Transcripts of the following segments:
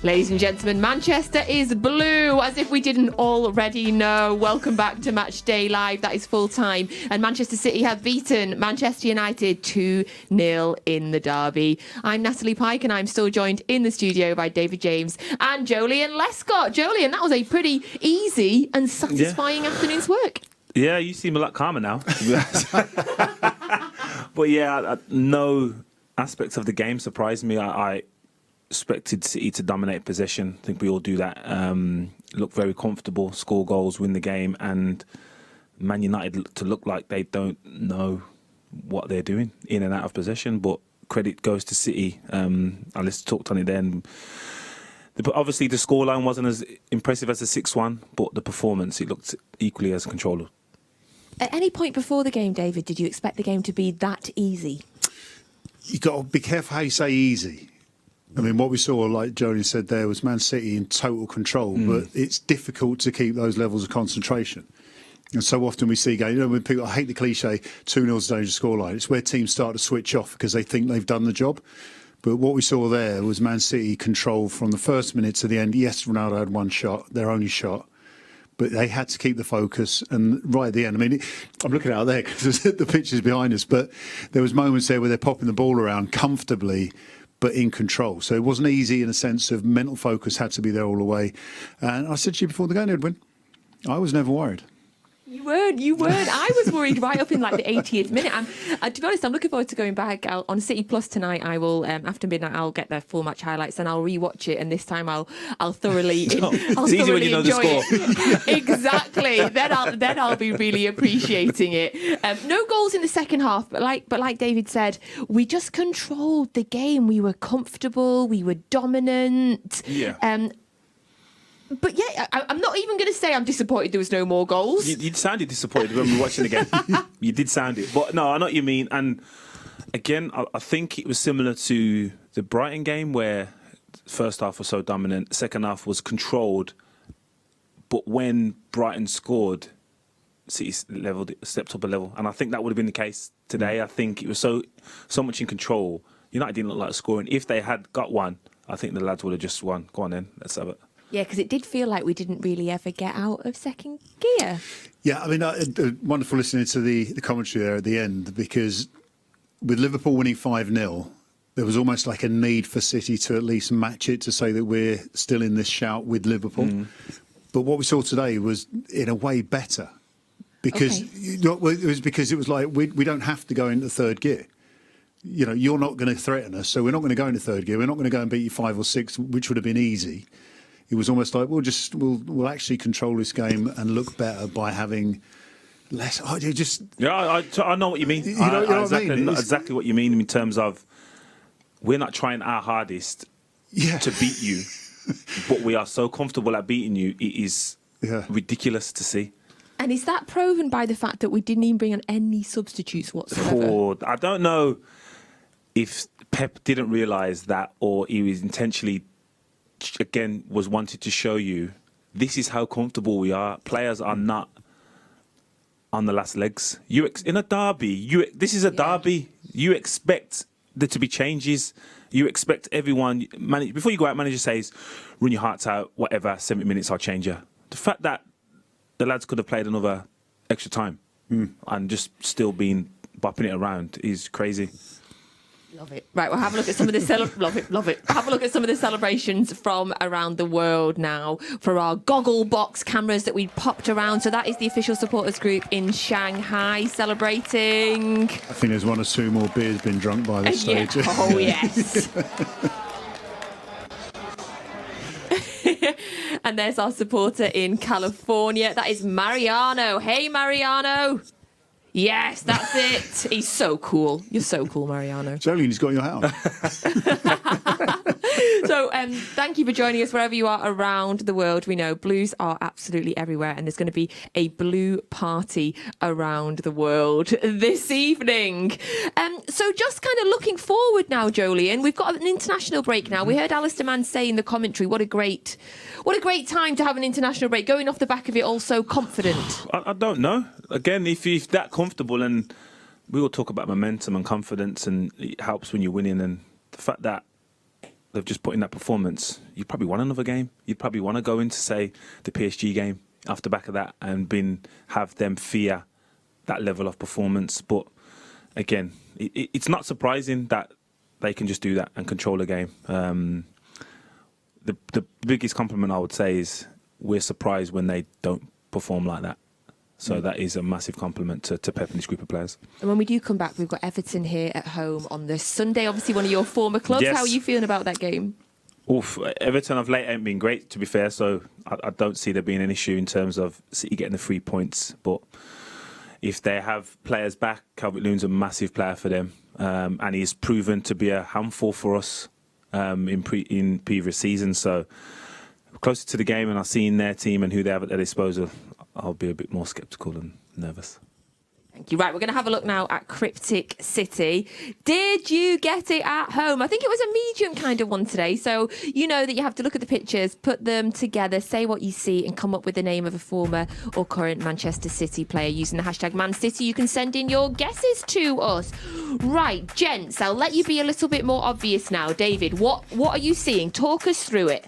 Ladies and gentlemen, Manchester is blue, as if we didn't already know. Welcome back to Matchday Live. That is full time. And Manchester City have beaten Manchester United 2-0 in the derby. I'm Natalie Pike, and I'm still joined in the studio by David James and Joleon Lescott. Joleon, that was a pretty easy and satisfying afternoon's work. Yeah, you seem a lot calmer now. But yeah, no aspects of the game surprised me. I expected City to dominate possession. I think we all do that. Look very comfortable, score goals, win the game, and Man United to look like they don't know what they're doing in and out of possession. But credit goes to City. I talked on it then. Obviously, the scoreline wasn't as impressive as the 6-1, but the performance, it looked equally as controlled. At any point before the game, David, did you expect the game to be that easy? You've got to be careful how you say easy. I mean, what we saw, like Joleon said there, was Man City in total control, but it's difficult to keep those levels of concentration. And so often we see games, when people, I hate the cliche, 2-0 is a dangerous scoreline. It's where teams start to switch off because they think they've done the job. But what we saw there was Man City control from the first minute to the end. Yes, Ronaldo had one shot, their only shot, but they had to keep the focus. And right at the end, I mean, I'm looking out there because the picture's behind us, but there was moments there where they're popping the ball around comfortably, but in control. So it wasn't easy in a sense of mental focus had to be there all the way. And I said to you before the game, Edwin, I was never worried. You weren't. I was worried right up in like the 80th minute. To be honest, I'm looking forward to going back on City Plus tonight. I will after midnight. I'll get their full match highlights and I'll rewatch it. And this time I'll thoroughly. It's easy when you know the score. Exactly. Then I'll be really appreciating it. No goals in the second half, but like David said, we just controlled the game. We were comfortable. We were dominant. Yeah. But yeah, I'm not even going to say I'm disappointed there was no more goals. You sounded disappointed when we were watching the game. You did sound it. But no, I know what you mean. And again, I think it was similar to the Brighton game where the first half was so dominant, second half was controlled. But when Brighton scored, City stepped up a level. And I think that would have been the case today. I think it was so much in control. United didn't look like scoring. If they had got one, I think the lads would have just won. Go on then, let's have it. Yeah, because it did feel like we didn't really ever get out of second gear. Yeah, I mean, wonderful listening to the commentary there at the end, because with Liverpool winning 5-0, there was almost like a need for City to at least match it to say that we're still in this shout with Liverpool. But what we saw today was, in a way, better. Because it was like we don't have to go into third gear. You know, you're not going to threaten us, so we're not going to go into third gear. We're not going to go and beat you 5 or 6, which would have been easy. It was almost like we'll actually control this game and look better by having less. I know what you mean. You know exactly what you mean in terms of we're not trying our hardest to beat you, but we are so comfortable at beating you. It is ridiculous to see. And is that proven by the fact that we didn't even bring on any substitutes whatsoever? I don't know if Pep didn't realise that, or he was intentionally. Again, was wanted to show you this is how comfortable we are. Players are not on the last legs. In a derby, this is a derby. You expect there to be changes. You expect everyone. Before you go out, manager says, "Run your hearts out. Whatever, 70 minutes, I'll change you." The fact that the lads could have played another extra time and just still been bopping it around is crazy. Love it. Right, we'll have a look at some of the love it. Have a look at some of the celebrations from around the world now for our goggle box cameras that we popped around. So that is the official supporters group in Shanghai celebrating. I think there's 1 or 2 more beers been drunk by this stage. Oh yes. And there's our supporter in California. That is Mariano. Hey, Mariano. Yes, that's it. He's so cool. You're so cool, Mariano. Joleon's got your house. So thank you for joining us wherever you are around the world. We know blues are absolutely everywhere, and there's going to be a blue party around the world this evening. So just kind of looking forward now, Joleon, we've got an international break now. We heard Alistair Mann say in the commentary, what a great time to have an international break, going off the back of it all so confident. I don't know. Again, if you're that comfortable, and we will talk about momentum and confidence, and it helps when you're winning, and the fact that they've just put in that performance, you'd probably want another game. You'd probably want to go into, say, the PSG game off the back of that and have them fear that level of performance. But again, it's not surprising that they can just do that and control a game. The biggest compliment I would say is we're surprised when they don't perform like that. So that is a massive compliment to Pep and this group of players. And when we do come back, we've got Everton here at home on this Sunday. Obviously, one of your former clubs. Yes. How are you feeling about that game? Oof, Everton of late ain't been great, to be fair. So I don't see there being an issue in terms of City getting the 3 points. But if they have players back, Calvert-Lewin's a massive player for them. And he's proven to be a handful for us in previous seasons. So closer to the game and I've seen their team and who they have at their disposal, I'll be a bit more sceptical and nervous. Thank you. Right, we're going to have a look now at Cryptic City. Did you get it at home? I think it was a medium kind of one today. So you know that you have to look at the pictures, put them together, say what you see and come up with the name of a former or current Manchester City player using the hashtag ManCity. You can send in your guesses to us. Right, gents, I'll let you be a little bit more obvious now. David, what are you seeing? Talk us through it.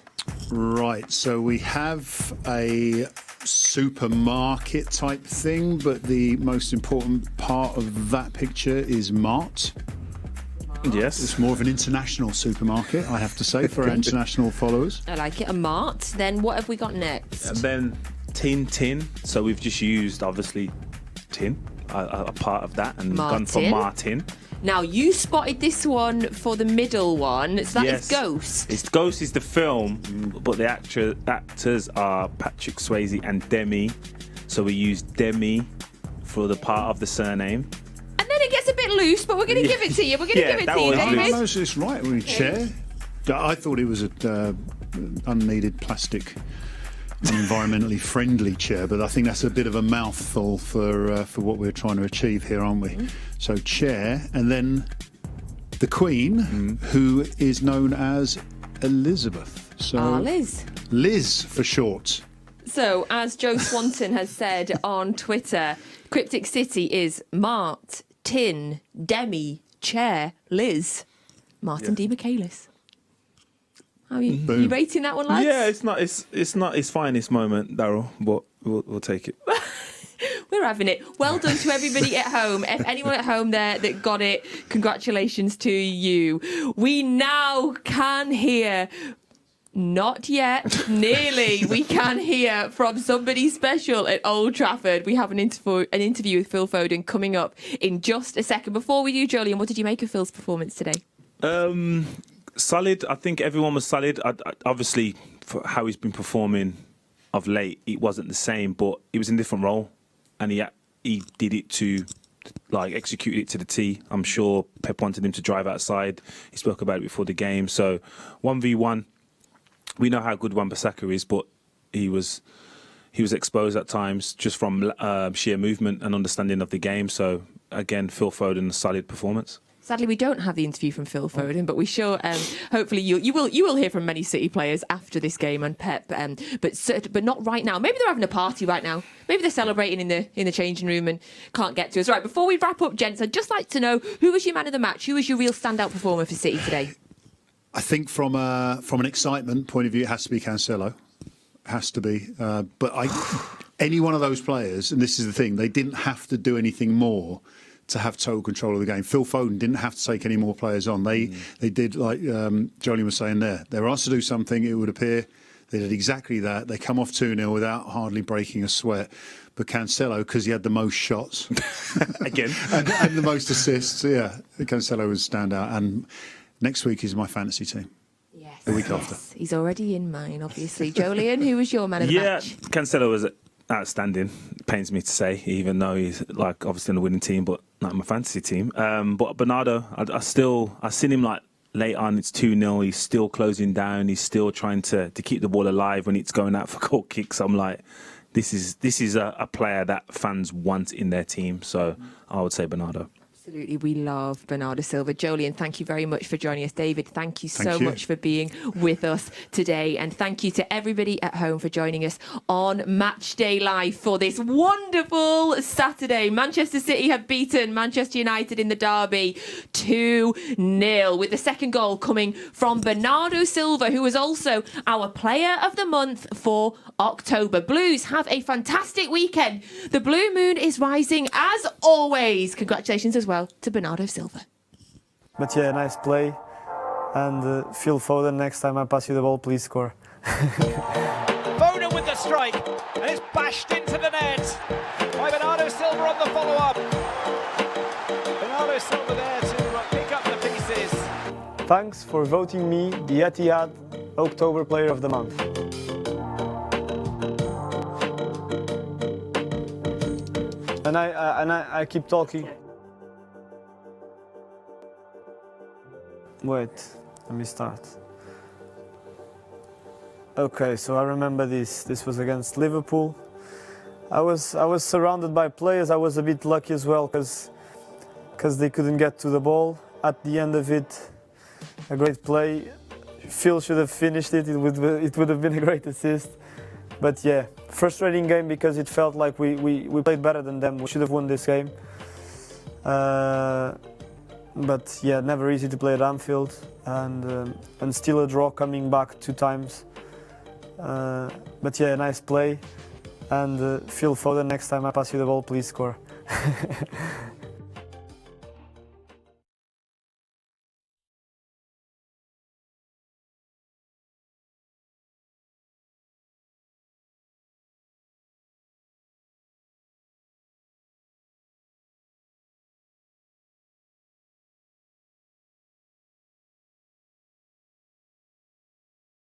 Right, so we have a supermarket type thing, but the most important part of that picture is Mart. Yes. It's more of an international supermarket, I have to say, for our international followers. I like it. A Mart. Then what have we got next? And then tin. So we've just used, obviously, tin, a part of that, and gone for Martin. Now, you spotted this one for the middle one. So that is Ghost. It's Ghost is the film, but the actors are Patrick Swayze and Demi. So we used Demi for the part of the surname. And then it gets a bit loose, but we're going to give it to you. We're going to give it to you, David. No, it's right. We're in chair. I thought it was an unneeded plastic, environmentally friendly chair, but I think that's a bit of a mouthful for what we're trying to achieve here, aren't we? So chair, and then the Queen, who is known as Elizabeth. So Liz. Liz for short. So, as Joe Swanton has said on Twitter, Cryptic City is Mart, Tin, Demi, Chair, Liz, Martin D. Michaelis. How are you rating that one, lads? Yeah, it's not his finest moment, Daryl, but we'll take it. We're having it. Well done to everybody at home. If anyone at home there that got it, congratulations to you. We now can hear, not yet, nearly, we can hear from somebody special at Old Trafford. We have an interview with Phil Foden coming up in just a second. Before we do, Joleon, what did you make of Phil's performance today? Solid. I think everyone was solid. Obviously, for how he's been performing of late, it wasn't the same, but he was in a different role. And he did it to, execute it to the T. I'm sure Pep wanted him to drive outside. He spoke about it before the game. So 1v1, we know how good Wan-Bissaka is, but he was exposed at times just from sheer movement and understanding of the game. So again, Phil Foden, a solid performance. Sadly, we don't have the interview from Phil Foden, but we sure, hopefully, you will hear from many City players after this game and Pep, but not right now. Maybe they're having a party right now. Maybe they're celebrating in the changing room and can't get to us. Right, before we wrap up, gents, I'd just like to know, who was your man of the match? Who was your real standout performer for City today? I think from an excitement point of view, it has to be Cancelo. Has to be. But any one of those players, and this is the thing, they didn't have to do anything more to have total control of the game. Phil Foden didn't have to take any more players on. They did, like Joleon was saying there. They were asked to do something, it would appear. They did exactly that. They come off 2-0 without hardly breaking a sweat. But Cancelo, because he had the most shots. Again. and the most assists, Cancelo was standout. And next week is my fantasy team. Yes. The week after. He's already in mine, obviously. Joleon, who was your man of the match? Yeah, Cancelo was outstanding. It pains me to say, even though he's obviously in the winning team, but not my fantasy team. But Bernardo, I seen him late on. It's 2-0. He's still closing down. He's still trying to keep the ball alive when it's going out for goal kicks. I'm like, this is a player that fans want in their team. So I would say Bernardo. Absolutely, we love Bernardo Silva. Joleon, thank you very much for joining us. David, thank you so much for being with us today. And thank you to everybody at home for joining us on Matchday Live for this wonderful Saturday. Manchester City have beaten Manchester United in the derby 2-0, with the second goal coming from Bernardo Silva, who was also our Player of the Month for October. Blues have a fantastic weekend. The blue moon is rising as always. Congratulations as well to Bernardo Silva. But yeah, nice play. And Phil Foden, next time I pass you the ball, please score. Foden with the strike, and it's bashed into the net by Bernardo Silva on the follow-up. Bernardo Silva there to pick up the pieces. Thanks for voting me the Etihad October Player of the Month. And I keep talking. Wait, let me start. Okay, so I remember this. This was against Liverpool. I was surrounded by players. I was a bit lucky as well because they couldn't get to the ball. At the end of it, a great play. Phil should have finished it. It would have been a great assist. But yeah, frustrating game because it felt like we played better than them. We should have won this game. But yeah, never easy to play at Anfield, and still a draw coming back 2 times. But yeah, nice play. And Phil Foden, next time I pass you the ball, please score.